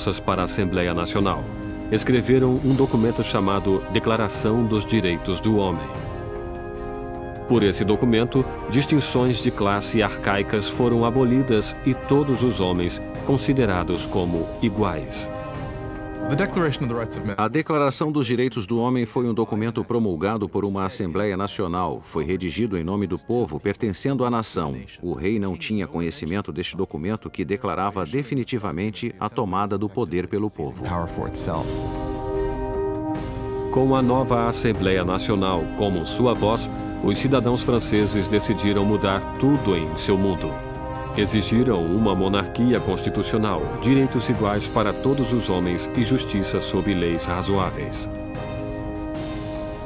propostas para a Assembleia Nacional. Escreveram um documento chamado Declaração dos Direitos do Homem. Por esse documento, distinções de classe arcaicas foram abolidas e todos os homens considerados como iguais. A Declaração dos Direitos do Homem foi um documento promulgado por uma Assembleia Nacional. Foi redigido em nome do povo, pertencendo à nação. O rei não tinha conhecimento deste documento que declarava definitivamente a tomada do poder pelo povo. Com a nova Assembleia Nacional como sua voz, os cidadãos franceses decidiram mudar tudo em seu mundo. Exigiram uma monarquia constitucional, direitos iguais para todos os homens e justiça sob leis razoáveis.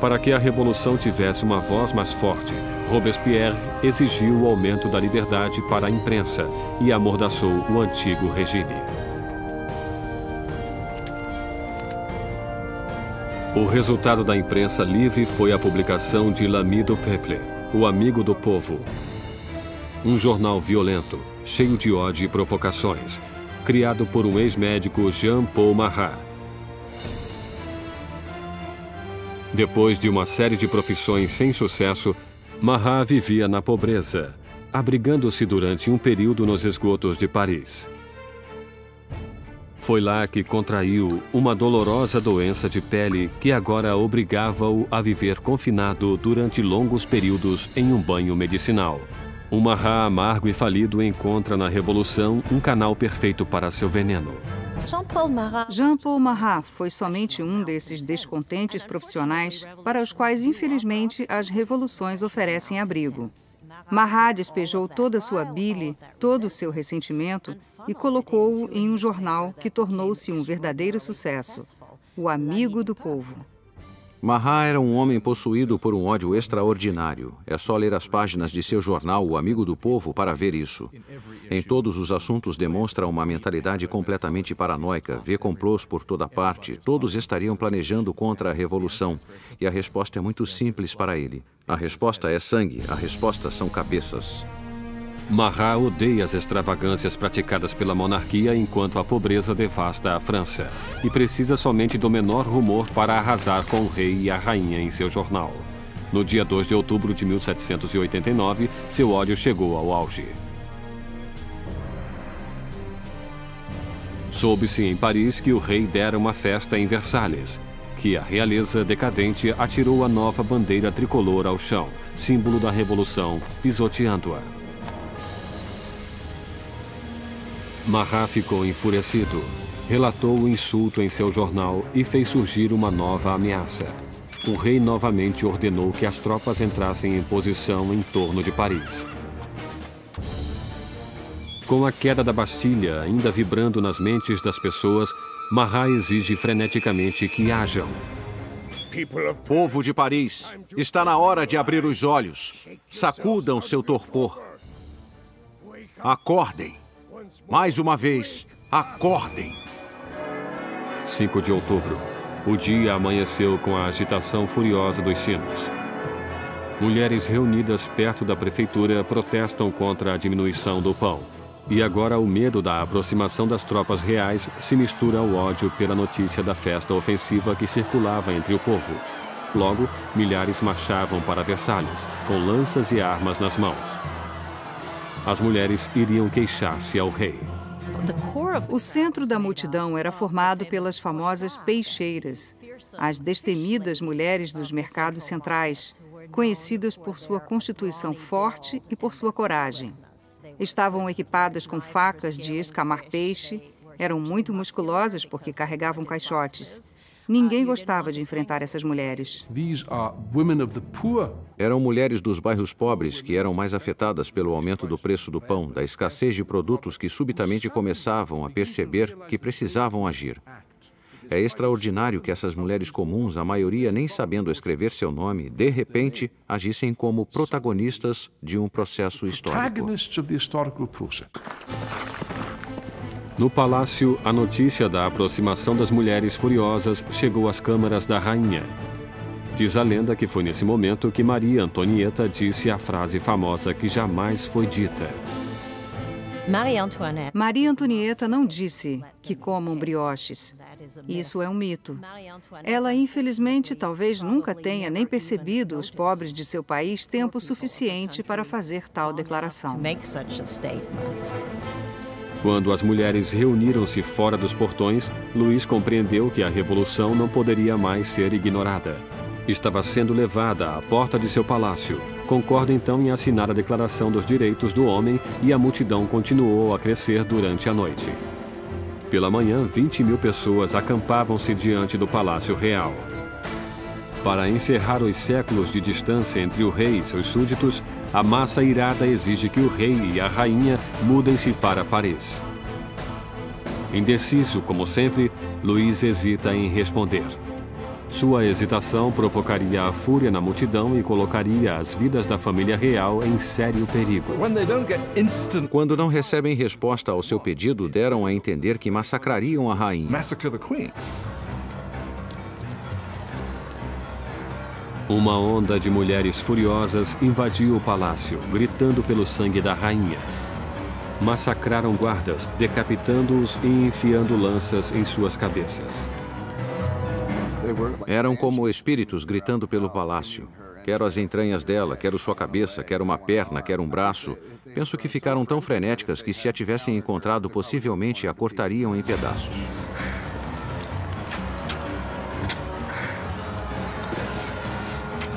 Para que a revolução tivesse uma voz mais forte, Robespierre exigiu o aumento da liberdade para a imprensa e amordaçou o antigo regime. O resultado da imprensa livre foi a publicação de L'Ami du Peuple, o Amigo do Povo. Um jornal violento, cheio de ódio e provocações, criado por um ex-médico Jean-Paul Marat. Depois de uma série de profissões sem sucesso, Marat vivia na pobreza, abrigando-se durante um período nos esgotos de Paris. Foi lá que contraiu uma dolorosa doença de pele que agora obrigava-o a viver confinado durante longos períodos em um banho medicinal. Um Marat amargo e falido encontra na Revolução um canal perfeito para seu veneno. Jean-Paul Marat foi somente um desses descontentes profissionais para os quais, infelizmente, as revoluções oferecem abrigo. Marat despejou toda a sua bile, todo o seu ressentimento e colocou-o em um jornal que tornou-se um verdadeiro sucesso, o Amigo do Povo. Marat era um homem possuído por um ódio extraordinário. É só ler as páginas de seu jornal, O Amigo do Povo, para ver isso. Em todos os assuntos demonstra uma mentalidade completamente paranoica, vê complôs por toda parte, todos estariam planejando contra a revolução. E a resposta é muito simples para ele. A resposta é sangue, a resposta são cabeças. Marat odeia as extravagâncias praticadas pela monarquia enquanto a pobreza devasta a França e precisa somente do menor rumor para arrasar com o rei e a rainha em seu jornal. No dia 2 de outubro de 1789, seu ódio chegou ao auge. Soube-se em Paris que o rei dera uma festa em Versalhes, que a realeza decadente atirou a nova bandeira tricolor ao chão, símbolo da revolução, pisoteando-a. Marat ficou enfurecido, relatou o insulto em seu jornal e fez surgir uma nova ameaça. O rei novamente ordenou que as tropas entrassem em posição em torno de Paris. Com a queda da Bastilha ainda vibrando nas mentes das pessoas, Marat exige freneticamente que hajam. Povo de Paris, está na hora de abrir os olhos. Sacudam seu torpor. Acordem. Mais uma vez, acordem! 5 de outubro. O dia amanheceu com a agitação furiosa dos sinos. Mulheres reunidas perto da prefeitura protestam contra a diminuição do pão. E agora o medo da aproximação das tropas reais se mistura ao ódio pela notícia da festa ofensiva que circulava entre o povo. Logo, milhares marchavam para Versalhes, com lanças e armas nas mãos. As mulheres iriam queixar-se ao rei. O centro da multidão era formado pelas famosas peixeiras, as destemidas mulheres dos mercados centrais, conhecidas por sua constituição forte e por sua coragem. Estavam equipadas com facas de escamar peixe, eram muito musculosas porque carregavam caixotes. Ninguém gostava de enfrentar essas mulheres. Eram mulheres dos bairros pobres que eram mais afetadas pelo aumento do preço do pão, da escassez de produtos que subitamente começavam a perceber que precisavam agir. É extraordinário que essas mulheres comuns, a maioria nem sabendo escrever seu nome, de repente agissem como protagonistas de um processo histórico. No palácio, a notícia da aproximação das mulheres furiosas chegou às câmaras da rainha. Diz a lenda que foi nesse momento que Maria Antonieta disse a frase famosa que jamais foi dita. Maria Antonieta não disse que comam brioches. Isso é um mito. Ela, infelizmente, talvez nunca tenha nem percebido os pobres de seu país tempo suficiente para fazer tal declaração. Quando as mulheres reuniram-se fora dos portões, Luís compreendeu que a revolução não poderia mais ser ignorada. Estava sendo levada à porta de seu palácio. Concorda então em assinar a Declaração dos Direitos do Homem e a multidão continuou a crescer durante a noite. Pela manhã, 20.000 pessoas acampavam-se diante do Palácio Real. Para encerrar os séculos de distância entre o rei e seus súditos, a massa irada exige que o rei e a rainha mudem-se para Paris. Indeciso, como sempre, Luís hesita em responder. Sua hesitação provocaria a fúria na multidão e colocaria as vidas da família real em sério perigo. Quando não recebem resposta ao seu pedido, deram a entender que massacrariam a rainha. Uma onda de mulheres furiosas invadiu o palácio, gritando pelo sangue da rainha. Massacraram guardas, decapitando-os e enfiando lanças em suas cabeças. Eram como espíritos gritando pelo palácio. Quero as entranhas dela, quero sua cabeça, quero uma perna, quero um braço. Penso que ficaram tão frenéticas que, se a tivessem encontrado, possivelmente a cortariam em pedaços.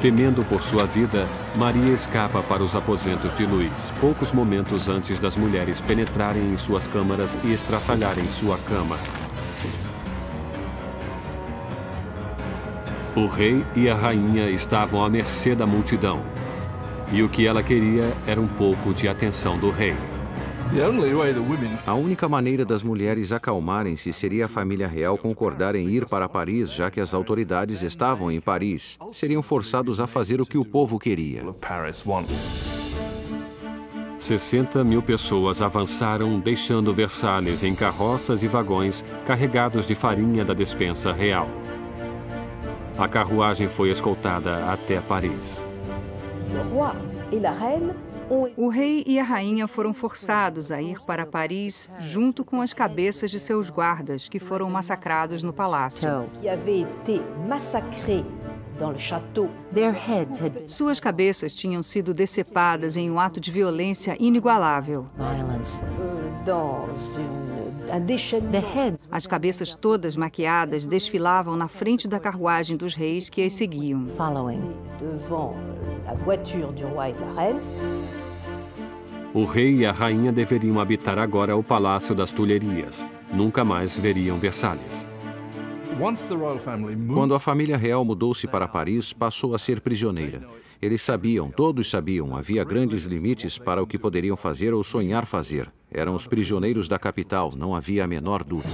Temendo por sua vida, Maria escapa para os aposentos de Luís, poucos momentos antes das mulheres penetrarem em suas câmaras e estraçalharem sua cama. O rei e a rainha estavam à mercê da multidão. E o que ela queria era um pouco de atenção do rei. A única maneira das mulheres acalmarem-se seria a família real concordar em ir para Paris, já que as autoridades estavam em Paris. Seriam forçados a fazer o que o povo queria. 60.000 pessoas avançaram, deixando Versalhes em carroças e vagões carregados de farinha da despensa real. A carruagem foi escoltada até Paris. O rei e a rainha foram forçados a ir para Paris junto com as cabeças de seus guardas, que foram massacrados no palácio. Suas cabeças tinham sido decepadas em um ato de violência inigualável. As cabeças todas maquiadas desfilavam na frente da carruagem dos reis que as seguiam. O rei e a rainha deveriam habitar agora o Palácio das Tulherias. Nunca mais veriam Versalhes. Quando a família real mudou-se para Paris, passou a ser prisioneira. Eles sabiam, todos sabiam, havia grandes limites para o que poderiam fazer ou sonhar fazer. Eram os prisioneiros da capital, não havia a menor dúvida.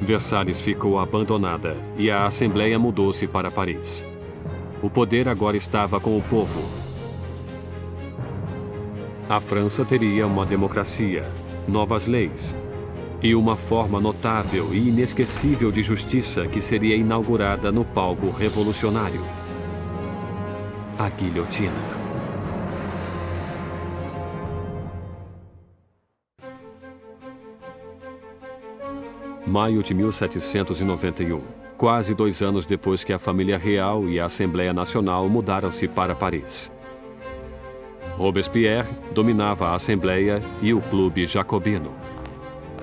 Versalhes ficou abandonada e a Assembleia mudou-se para Paris. O poder agora estava com o povo. A França teria uma democracia, novas leis e uma forma notável e inesquecível de justiça que seria inaugurada no palco revolucionário: a guilhotina. Maio de 1791, quase 2 anos depois que a família real e a Assembleia Nacional mudaram-se para Paris. Robespierre dominava a Assembleia e o Clube Jacobino,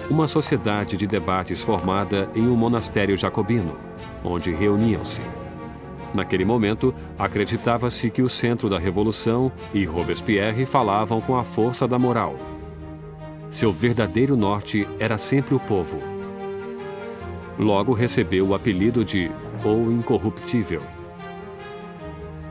uma sociedade de debates formada em um monastério jacobino, onde reuniam-se. Naquele momento, acreditava-se que o centro da Revolução e Robespierre falavam com a força da moral. Seu verdadeiro norte era sempre o povo. Logo recebeu o apelido de O Incorruptível.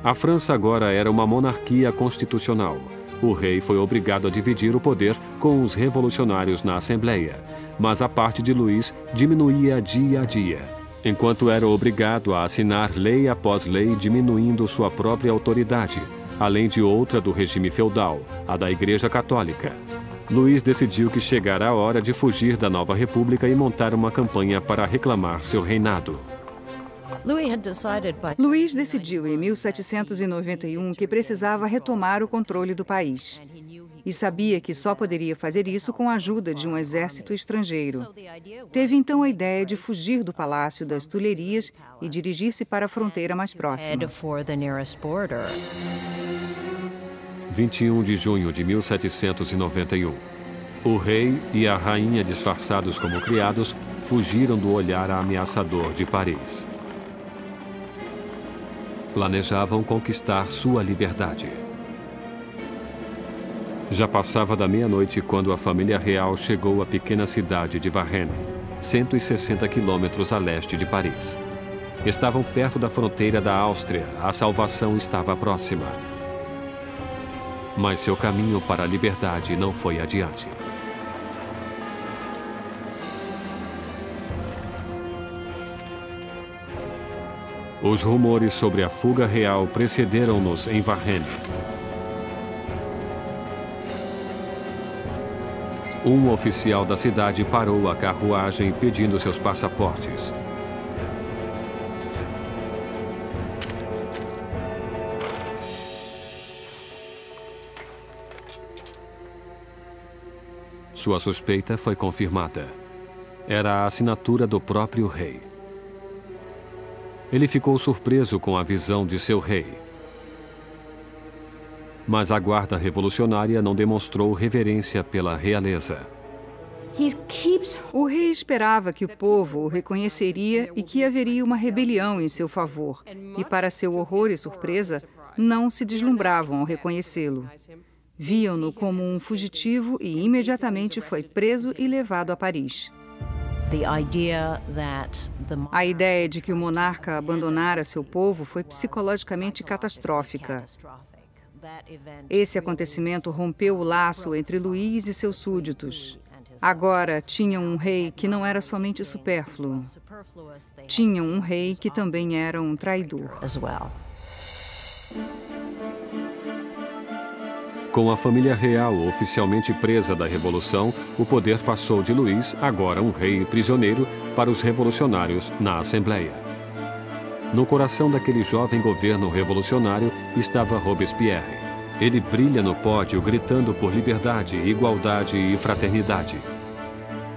A França agora era uma monarquia constitucional. O rei foi obrigado a dividir o poder com os revolucionários na Assembleia, mas a parte de Luís diminuía dia a dia, enquanto era obrigado a assinar lei após lei diminuindo sua própria autoridade, além de outra do regime feudal, a da Igreja Católica. Luís decidiu que chegara a hora de fugir da nova república e montar uma campanha para reclamar seu reinado. Luís decidiu em 1791 que precisava retomar o controle do país. e sabia que só poderia fazer isso com a ajuda de um exército estrangeiro. Teve então a ideia de fugir do Palácio das Tulherias e dirigir-se para a fronteira mais próxima. 21 de junho de 1791. O rei e a rainha, disfarçados como criados, fugiram do olhar ameaçador de Paris. Planejavam conquistar sua liberdade. Já passava da meia-noite quando a família real chegou à pequena cidade de Varennes, 160 quilômetros a leste de Paris. Estavam perto da fronteira da Áustria, a salvação estava próxima. Mas seu caminho para a liberdade não foi adiante. Os rumores sobre a fuga real precederam-nos em Varennes. Um oficial da cidade parou a carruagem pedindo seus passaportes. Sua suspeita foi confirmada. Era a assinatura do próprio rei. Ele ficou surpreso com a visão de seu rei. Mas a guarda revolucionária não demonstrou reverência pela realeza. O rei esperava que o povo o reconheceria e que haveria uma rebelião em seu favor. E, para seu horror e surpresa, não se deslumbravam ao reconhecê-lo. Viam-no como um fugitivo e imediatamente foi preso e levado a Paris. A ideia de que o monarca abandonara seu povo foi psicologicamente catastrófica. Esse acontecimento rompeu o laço entre Luís e seus súditos. Agora tinham um rei que não era somente supérfluo. Tinham um rei que também era um traidor. Com a família real oficialmente presa da Revolução, o poder passou de Luís, agora um rei prisioneiro, para os revolucionários na Assembleia. No coração daquele jovem governo revolucionário estava Robespierre. Ele brilha no pódio gritando por liberdade, igualdade e fraternidade.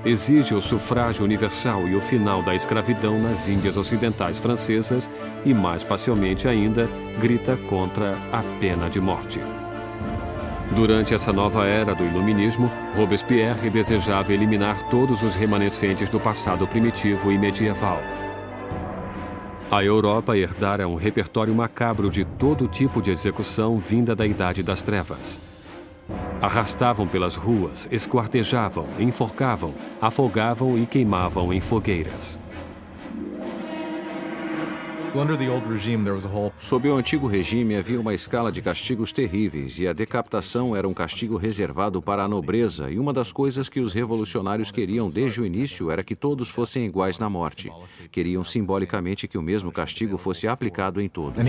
Exige o sufrágio universal e o final da escravidão nas Índias Ocidentais Francesas e, mais pacialmente ainda, grita contra a pena de morte. Durante essa nova era do iluminismo, Robespierre desejava eliminar todos os remanescentes do passado primitivo e medieval. A Europa herdara um repertório macabro de todo tipo de execução vinda da Idade das Trevas. Arrastavam pelas ruas, esquartejavam, enforcavam, afogavam e queimavam em fogueiras. Sob o antigo regime havia uma escala de castigos terríveis e a decapitação era um castigo reservado para a nobreza, e uma das coisas que os revolucionários queriam desde o início era que todos fossem iguais na morte. Queriam simbolicamente que o mesmo castigo fosse aplicado em todos.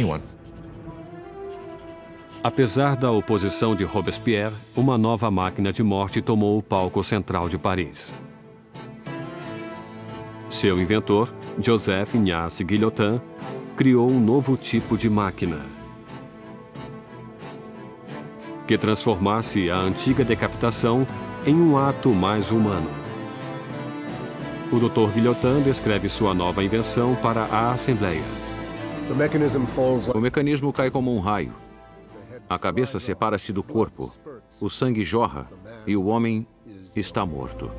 Apesar da oposição de Robespierre, uma nova máquina de morte tomou o palco central de Paris. Seu inventor, Joseph Ignace Guillotin, criou um novo tipo de máquina que transformasse a antiga decapitação em um ato mais humano. O Dr. Guillotin descreve sua nova invenção para a Assembleia. O mecanismo cai como um raio. A cabeça separa-se do corpo, o sangue jorra e o homem está morto.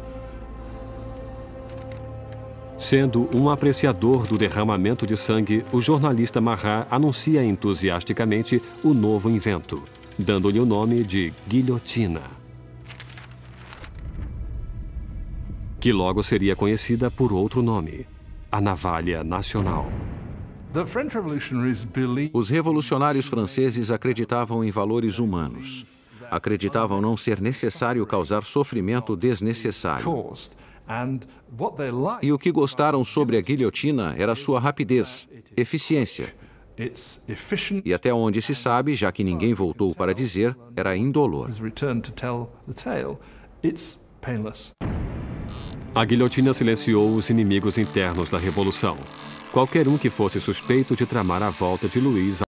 Sendo um apreciador do derramamento de sangue, o jornalista Marat anuncia entusiasticamente o novo invento, dando-lhe o nome de guilhotina, que logo seria conhecida por outro nome, a navalha nacional. Os revolucionários franceses acreditavam em valores humanos. Acreditavam não ser necessário causar sofrimento desnecessário. E o que gostaram sobre a guilhotina era sua rapidez, eficiência. E até onde se sabe, já que ninguém voltou para dizer, era indolor. A guilhotina silenciou os inimigos internos da Revolução. Qualquer um que fosse suspeito de tramar a volta de Luís